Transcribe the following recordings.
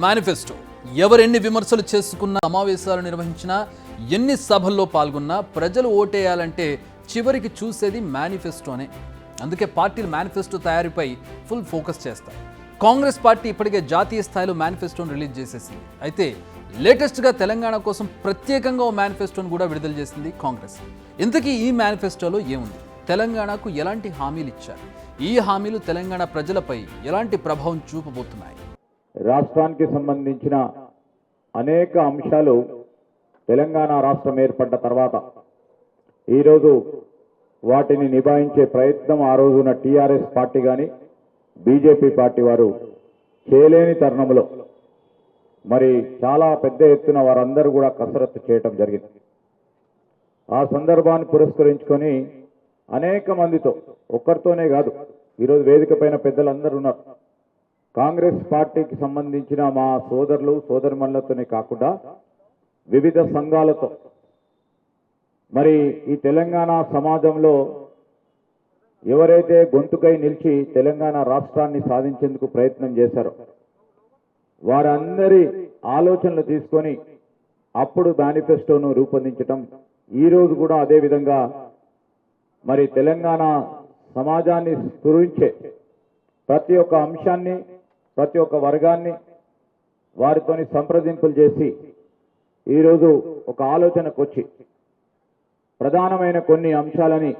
Manifesto ఎవరెన్ని విమర్శలు చేసుకున్నా, సమావేశాలు నిర్వహించినా, ఎన్ని సభల్లో పాల్గొన్నా ప్రజలు ఓటేయాలంటే చివరికి చూసేది మేనిఫెస్టోనే. అందుకే పార్టీలు మేనిఫెస్టో తయారీపై ఫుల్ ఫోకస్ చేస్తాయి. కాంగ్రెస్ పార్టీ ఇప్పటికే జాతీయ స్థాయిలో మేనిఫెస్టోను రిలీజ్ చేసేసింది. అయితే లేటెస్ట్గా తెలంగాణ కోసం ప్రత్యేకంగా ఓ మేనిఫెస్టోను కూడా విడుదల చేసింది కాంగ్రెస్. ఇంతకీ ఈ మేనిఫెస్టోలో ఏముంది? తెలంగాణకు ఎలాంటి హామీలు ఇచ్చారు? ఈ హామీలు తెలంగాణ ప్రజలపై ఎలాంటి ప్రభావం చూపబోతున్నాయి? రాష్ట్రానికి సంబంధించిన అనేక అంశాలు తెలంగాణ రాష్ట్రం ఏర్పడ్డ తర్వాత ఈరోజు వాటిని నిభాయించే ప్రయత్నం ఆ రోజున టీఆర్ఎస్ పార్టీ కానీ బీజేపీ పార్టీ వారు చేయలేని తరుణంలో మరి చాలా పెద్ద ఎత్తున వారందరూ కూడా కసరత్తు చేయటం జరిగింది. ఆ సందర్భాన్ని పురస్కరించుకొని అనేక మందితో, ఒక్కరితోనే కాదు, ఈరోజు వేదిక పైన పెద్దలందరూ ఉన్నారు. కాంగ్రెస్ పార్టీకి సంబంధించిన మా సోదరులు సోదరిమణులతోనే కాకుండా వివిధ సంఘాలతో మరి ఈ తెలంగాణ సమాజంలో ఎవరైతే గొంతుకై నిలిచి తెలంగాణ రాష్ట్రాన్ని సాధించేందుకు ప్రయత్నం చేశారో వారందరి ఆలోచనలు తీసుకొని అప్పుడు మేనిఫెస్టోను రూపొందించటం, ఈరోజు కూడా అదేవిధంగా మరి తెలంగాణ సమాజాన్ని స్ఫురించే ప్రతి ఒక్క అంశాన్ని, ప్రతి ఒక్క వర్గాన్ని వారితోని సంప్రదింపులు చేసి ఈరోజు ఒక ఆలోచనకు వచ్చి ప్రధానమైన కొన్ని అంశాలని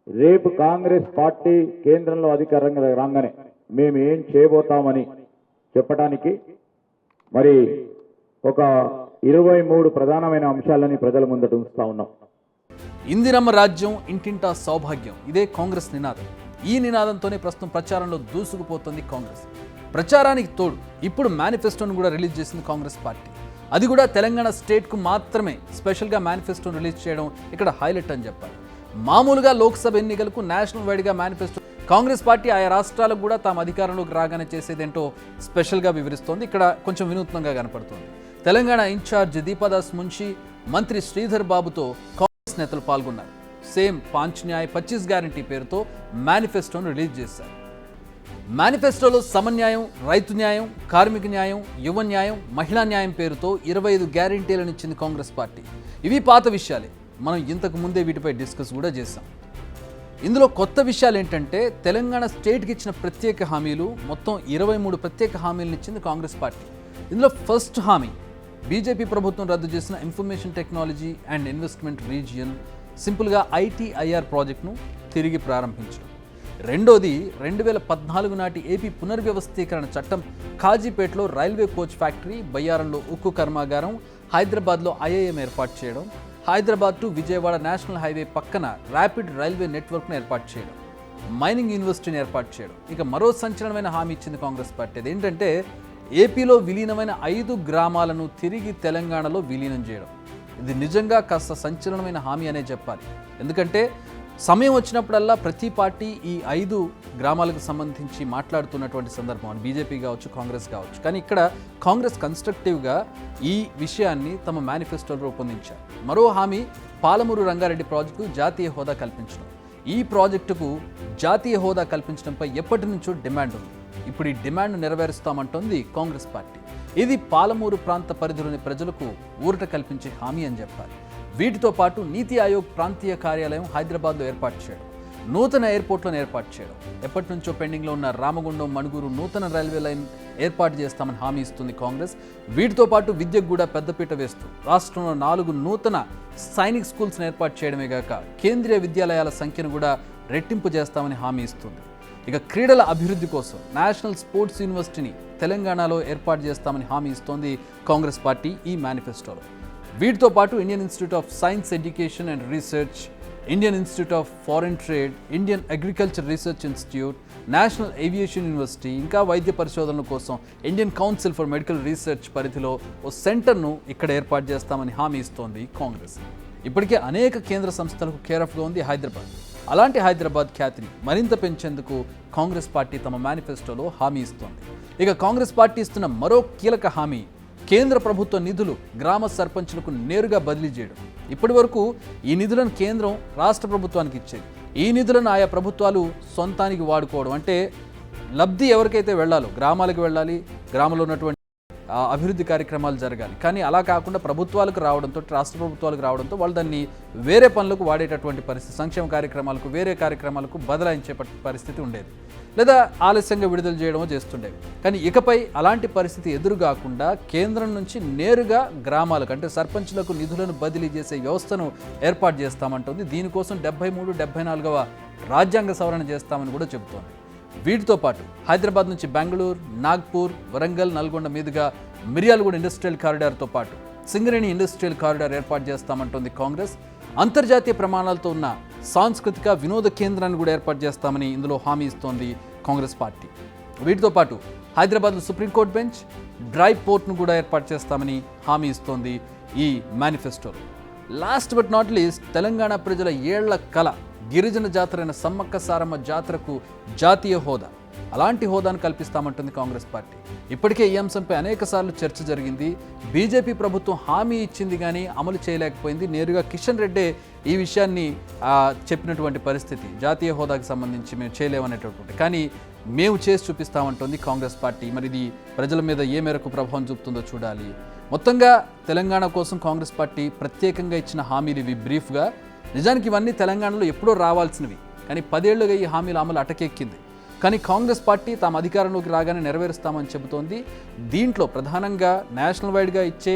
రేపు కాంగ్రెస్ పార్టీ కేంద్రంలో అధికారంగా రాగానే మేము ఏం చేయబోతామని చెప్పడానికి మరి ఒక 23 ప్రధానమైన అంశాలని ప్రజల ముందట ఉంచుతా ఉన్నాం. ఇందిరమ్మ రాజ్యం, ఇంటింటా సౌభాగ్యం, ఇదే కాంగ్రెస్ నినాదం. ఈ నినాదంతోనే ప్రస్తుతం ప్రచారంలో దూసుకుపోతుంది కాంగ్రెస్. ప్రచారానికి తోడు ఇప్పుడు మేనిఫెస్టోను కూడా రిలీజ్ చేసింది కాంగ్రెస్ పార్టీ. అది కూడా తెలంగాణ స్టేట్కు మాత్రమే స్పెషల్గా మేనిఫెస్టోను రిలీజ్ చేయడం ఇక్కడ హైలైట్ అని చెప్పాలి. మామూలుగా లోక్సభ ఎన్నికలకు నేషనల్ వైడ్గా మేనిఫెస్టో కాంగ్రెస్ పార్టీ ఆయా రాష్ట్రాలకు కూడా తాము అధికారంలోకి రాగానే చేసేదేంటో స్పెషల్గా వివరిస్తోంది. ఇక్కడ కొంచెం వినూత్నంగా కనపడుతోంది. తెలంగాణ ఇన్ఛార్జ్ దీపాదాస్ మున్షి, మంత్రి శ్రీధర్ బాబుతో కాంగ్రెస్ నేతలు పాల్గొన్నారు. సేమ్ 5 న్యాయ్ 25 గ్యారంటీ పేరుతో మేనిఫెస్టోను రిలీజ్ చేశారు. మేనిఫెస్టోలో సమన్యాయం, రైతు న్యాయం, కార్మిక న్యాయం, యువ న్యాయం, మహిళా న్యాయం పేరుతో 25 గ్యారంటీలను ఇచ్చింది కాంగ్రెస్ పార్టీ. ఇవి పాత విషయాలే, మనం ఇంతకు ముందే వీటిపై డిస్కస్ కూడా చేశాం. ఇందులో కొత్త విషయాలు ఏంటంటే తెలంగాణ స్టేట్కి ఇచ్చిన ప్రత్యేక హామీలు, మొత్తం 23 ప్రత్యేక హామీలను ఇచ్చింది కాంగ్రెస్ పార్టీ. ఇందులో ఫస్ట్ హామీ బీజేపీ ప్రభుత్వం రద్దు చేసిన information technology and investment region, సింపుల్గా ఐటీఐఆర్ ప్రాజెక్టును తిరిగి ప్రారంభించడం. రెండోది 2014 నాటి ఏపీ పునర్వ్యవస్థీకరణ చట్టం, ఖాజీపేటలో రైల్వే కోచ్ ఫ్యాక్టరీ, బయ్యారంలో ఉక్కు కర్మాగారం, హైదరాబాద్లో ఐఐఎం ఏర్పాటు చేయడం, Hyderabad to Vijayawada national highway పక్కన ర్యాపిడ్ రైల్వే నెట్వర్క్ను ఏర్పాటు చేయడం, మైనింగ్ యూనివర్సిటీని ఏర్పాటు చేయడం. ఇక మరో సంచలనమైన హామీ ఇచ్చింది కాంగ్రెస్ పార్టీ. అదేంటంటే ఏపీలో విలీనమైన 5 గ్రామాలను తిరిగి తెలంగాణలో విలీనం చేయడం. ఇది నిజంగా కాస్త సంచలనమైన హామీ అనే చెప్పాలి. ఎందుకంటే సమయం వచ్చినప్పుడల్లా ప్రతి పార్టీ ఈ 5 గ్రామాలకు సంబంధించి మాట్లాడుతున్నటువంటి సందర్భం, బీజేపీ కావచ్చు, కాంగ్రెస్ కావచ్చు. కానీ ఇక్కడ కాంగ్రెస్ కన్స్ట్రక్టివ్గా ఈ విషయాన్ని తమ మేనిఫెస్టోలో రూపొందించారు. మరో హామీ పాలమూరు రంగారెడ్డి ప్రాజెక్టు జాతీయ హోదా కల్పించడం. ఈ ప్రాజెక్టుకు జాతీయ హోదా కల్పించడంపై ఎప్పటి నుంచో డిమాండ్ ఉంది. ఇప్పుడు ఈ డిమాండ్ నెరవేరుస్తామంటోంది కాంగ్రెస్ పార్టీ. ఇది పాలమూరు ప్రాంత పరిధిలోని ప్రజలకు ఊరట కల్పించే హామీ అని చెప్పాలి. వీటితో పాటు నీతి ఆయోగ్ ప్రాంతీయ కార్యాలయం హైదరాబాద్లో ఏర్పాటు చేయడం, నూతన ఎయిర్పోర్ట్లను ఏర్పాటు చేయడం, ఎప్పటి నుంచో పెండింగ్లో ఉన్న రామగుండం మణుగూరు నూతన రైల్వే లైన్ ఏర్పాటు చేస్తామని హామీ ఇస్తుంది కాంగ్రెస్. వీటితో పాటు విద్యకు కూడా పెద్దపీట వేస్తూ రాష్ట్రంలో 4 నూతన సైనిక్ స్కూల్స్ను ఏర్పాటు చేయడమే కాక కేంద్రీయ విద్యాలయాల సంఖ్యను కూడా రెట్టింపు చేస్తామని హామీ ఇస్తుంది. ఇక క్రీడల అభివృద్ధి కోసం నేషనల్ స్పోర్ట్స్ యూనివర్సిటీని తెలంగాణలో ఏర్పాటు చేస్తామని హామీ ఇస్తోంది కాంగ్రెస్ పార్టీ ఈ మేనిఫెస్టోలో. వీటితో పాటు Indian institute of science education and research, Indian institute of foreign trade, Indian agriculture research institute, national aviation university, ఇంకా వైద్య పరిశోధనల కోసం Indian council for medical research పరిధిలో ఓ సెంటర్ను ఇక్కడ ఏర్పాటు చేస్తామని హామీ ఇస్తోంది కాంగ్రెస్. ఇప్పటికే అనేక కేంద్ర సంస్థలకు కేరాఫ్గా ఉంది హైదరాబాద్. అలాంటి హైదరాబాద్ ఖ్యాతిని మరింత పెంచేందుకు కాంగ్రెస్ పార్టీ తమ మేనిఫెస్టోలో హామీ ఇస్తోంది. ఇక కాంగ్రెస్ పార్టీ ఇస్తున్న మరో కీలక హామీ కేంద్ర ప్రభుత్వ నిధులు గ్రామ సర్పంచులకు నేరుగా బదిలీ చేయడం. ఇప్పటి వరకు ఈ నిధులను కేంద్రం రాష్ట్ర ప్రభుత్వానికి ఇచ్చేది. ఈ నిధులను ఆయా ప్రభుత్వాలు సొంతానికి వాడుకోవడం. అంటే లబ్ధి ఎవరికైతే వెళ్ళాలో గ్రామాలకు వెళ్ళాలి, గ్రామంలో ఉన్నటువంటి అభివృద్ధి కార్యక్రమాలు జరగాలి. కానీ అలా కాకుండా ప్రభుత్వాలకు రావడంతో, రాష్ట్ర ప్రభుత్వాలకు రావడంతో వాళ్ళు దాన్ని వేరే పనులకు వాడేటటువంటి పరిస్థితి, సంక్షేమ కార్యక్రమాలకు వేరే కార్యక్రమాలకు బదలాయించే పరిస్థితి ఉండేది, లేదా ఆలస్యంగా విడుదల చేయడమో చేస్తుండేవి. కానీ ఇకపై అలాంటి పరిస్థితి ఎదురుగాకుండా కేంద్రం నుంచి నేరుగా గ్రామాలకు అంటే సర్పంచ్లకు నిధులను బదిలీ చేసే వ్యవస్థను ఏర్పాటు చేస్తామంటుంది. దీనికోసం 73, 74వ రాజ్యాంగ సవరణ చేస్తామని కూడా చెబుతోంది. వీటితో పాటు హైదరాబాద్ నుంచి బెంగళూరు, నాగ్పూర్, వరంగల్, నల్గొండ మీదుగా మిర్యాలగూడ ఇండస్ట్రియల్ కారిడార్తో పాటు సింగరేణి ఇండస్ట్రియల్ కారిడార్ ఏర్పాటు చేస్తామంటోంది కాంగ్రెస్. అంతర్జాతీయ ప్రమాణాలతో ఉన్న సాంస్కృతిక వినోద కేంద్రాన్ని కూడా ఏర్పాటు చేస్తామని ఇందులో హామీ ఇస్తోంది కాంగ్రెస్ పార్టీ. వీటితో పాటు హైదరాబాద్లో సుప్రీంకోర్టు బెంచ్, డ్రై పోర్ట్ను కూడా ఏర్పాటు చేస్తామని హామీ ఇస్తోంది ఈ మేనిఫెస్టోలో. Last but not least, Telangana ప్రజల ఏళ్ల కల గిరిజన జాతరైన సమ్మక్క సారమ్మ జాతరకు జాతీయ హోదా, అలాంటి హోదాను కల్పిస్తామంటుంది కాంగ్రెస్ పార్టీ. ఇప్పటికే ఈ అంశంపై అనేక సార్లు చర్చ జరిగింది. బీజేపీ ప్రభుత్వం హామీ ఇచ్చింది కానీ అమలు చేయలేకపోయింది. నేరుగా కిషన్ రెడ్డే ఈ విషయాన్ని చెప్పినటువంటి పరిస్థితి, జాతీయ హోదాకు సంబంధించి మేము చేయలేమనేటటువంటి. కానీ మేము చేసి చూపిస్తామంటుంది కాంగ్రెస్ పార్టీ. మరి ఇది ప్రజల మీద ఏ మేరకు ప్రభావం చూపుతుందో చూడాలి. మొత్తంగా తెలంగాణ కోసం కాంగ్రెస్ పార్టీ ప్రత్యేకంగా ఇచ్చిన హామీలు ఇవి బ్రీఫ్గా. నిజానికి ఇవన్నీ తెలంగాణలో ఎప్పుడో రావాల్సినవి, కానీ 10 ఏళ్లుగా ఈ హామీల అమలు అటకెక్కింది. కానీ కాంగ్రెస్ పార్టీ తాము అధికారంలోకి రాగానే నెరవేరుస్తామని చెబుతోంది. దీంట్లో ప్రధానంగా నేషనల్ వైడ్గా ఇచ్చే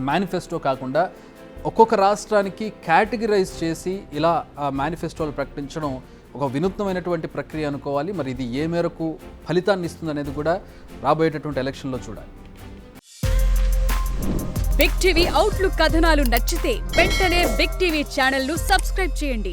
మేనిఫెస్టో కాకుండా ఒక్కొక్క రాష్ట్రానికి కేటగిరైజ్ చేసి ఇలా మేనిఫెస్టోలు ప్రకటించడం ఒక వినూత్నమైనటువంటి ప్రక్రియ అనుకోవాలి. మరి ఇది ఏ మేరకు ఫలితాన్ని ఇస్తుందనేది కూడా రాబోయేటటువంటి ఎలక్షన్లో చూడాలి. బిగ్ టీవీ అవుట్లుక్ కథనాలు నచ్చితే వెంటనే బిగ్ టీవీ ఛానల్ ను సబ్స్క్రైబ్ చేయండి.